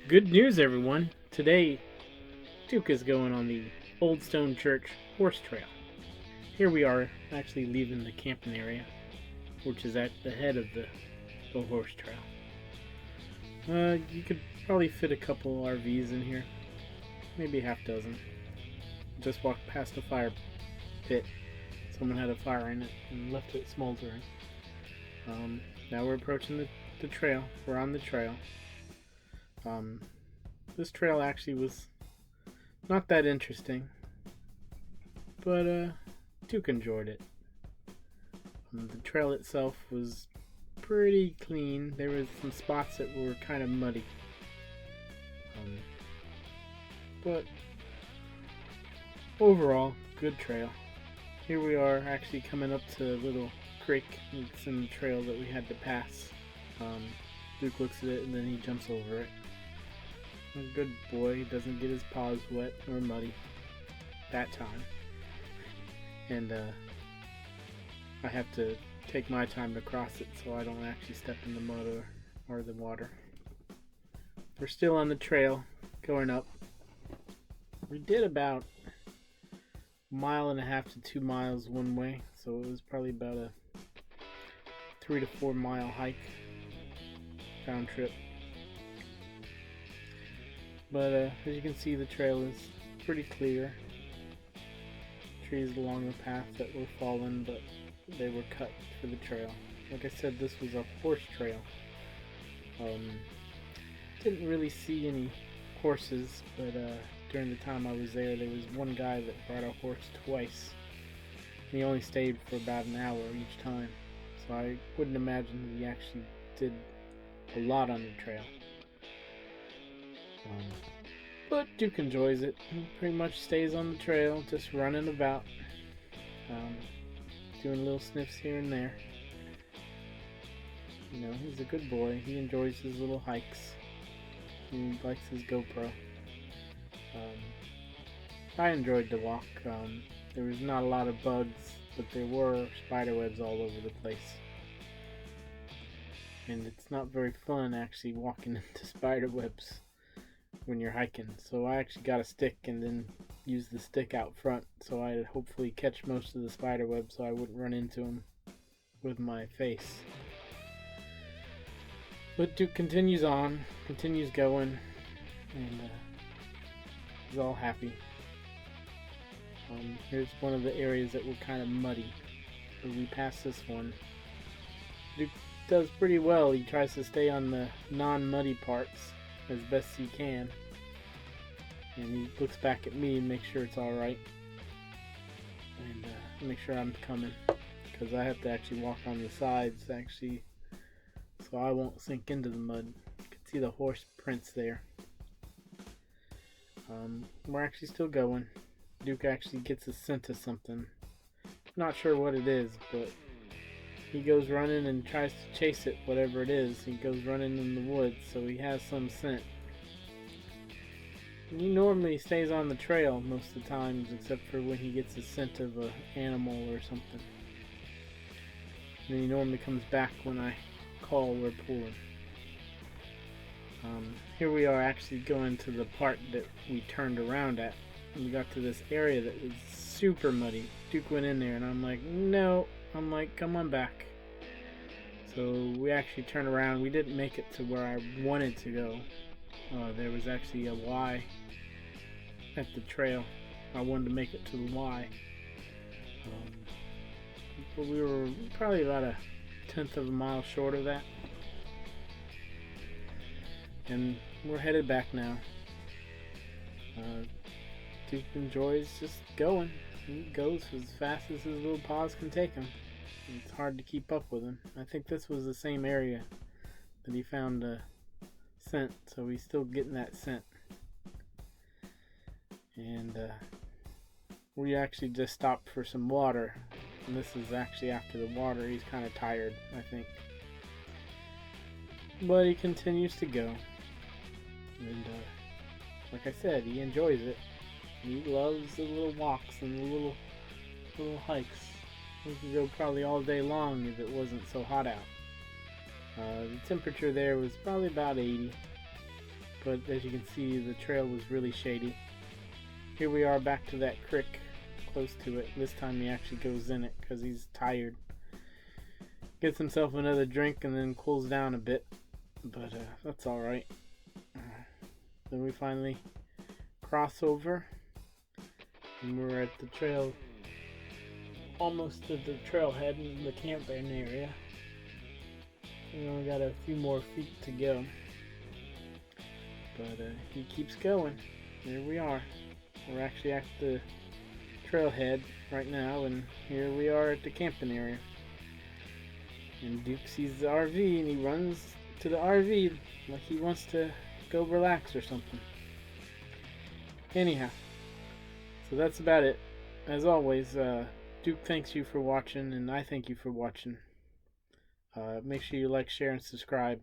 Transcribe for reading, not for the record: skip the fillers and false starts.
Good news, everyone. Today, Duke is going on the Old Stone Church Horse Trail. Here we are, actually leaving the camping area, which is at the head of the horse trail. You could probably fit a couple RVs in here, maybe a half dozen. Just walked past a fire pit. Someone had a fire in it and left it smoldering. Now we're approaching the trail. We're on the trail. This trail actually was not that interesting, but Duke enjoyed it. The trail itself was pretty clean. There was some spots that were kind of muddy, but overall, good trail. Here we are, actually coming up to a little creek. It's in the trail that we had to pass. Duke looks at it and then he jumps over it. A good boy, he doesn't get his paws wet or muddy that time. And I have to take my time to cross it so I don't actually step in the mud or the water. We're still on the trail going up. We did about 1.5 to 2 miles one way, so it was probably about a 3 to 4 mile hike round trip. But as you can see, the trail is pretty clear. Trees along the path that were fallen, but they were cut for the trail. Like I said, this was a horse trail. Didn't really see any horses, but during the time I was there was one guy that brought a horse twice. He only stayed for about an hour each time, so I wouldn't imagine that he actually did a lot on the trail. But Duke enjoys it. He pretty much stays on the trail, just running about, doing little sniffs here and there. You know, he's a good boy. He enjoys his little hikes. He likes his GoPro. I enjoyed the walk. There was not a lot of bugs, but there were spiderwebs all over the place. And it's not very fun actually walking into spiderwebs when you're hiking. So I actually got a stick and then used the stick out front so I'd hopefully catch most of the spider webs so I wouldn't run into them with my face. But Duke continues on, continues going, and he's all happy. Here's one of the areas that were kind of muddy. So we passed this one. Duke does pretty well. He tries to stay on the non-muddy parts as best he can, and he looks back at me and makes sure it's alright, and make sure I'm coming, because I have to actually walk on the sides actually so I won't sink into the mud. You can see the horse prints there. We're actually still going. Duke actually gets a scent of something. Not sure what it is, but he goes running and tries to chase it, whatever it is. He goes running in the woods, so he has some scent. He normally stays on the trail most of the times, except for when he gets a scent of an animal or something. And he normally comes back when I call we're pulling. Here we are actually going to the part that we turned around at. And we got to this area that was super muddy. Duke went in there and I'm like, no. I'm like, come on back. So we actually turned around. We didn't make it to where I wanted to go. There was actually a Y at the trail. I wanted to make it to the Y. But we were probably about 1/10 of a mile short of that. And we're headed back now. Duke enjoys just going. He goes as fast as his little paws can take him. It's hard to keep up with him. I think this was the same area that he found a scent, so he's still getting that scent. And we actually just stopped for some water. And this is actually after the water. He's kind of tired, I think. But he continues to go. And like I said, he enjoys it. He loves the little walks and the little hikes. We could go probably all day long if it wasn't so hot out. The temperature there was probably about 80, but as you can see, the trail was really shady. Here we are back to that creek, close to it. This time he actually goes in it because he's tired. Gets himself another drink and then cools down a bit, but that's alright. Then we finally cross over, and we're at the trail, almost to the trailhead in the camping area. We only got a few more feet to go, but he keeps going. There we are. We're actually at the trailhead right now, and here we are at the camping area. And Duke sees the RV and he runs to the RV like he wants to go relax or something. Anyhow, so that's about it. As always, Duke thanks you for watching, and I thank you for watching. Make sure you like, share, and subscribe.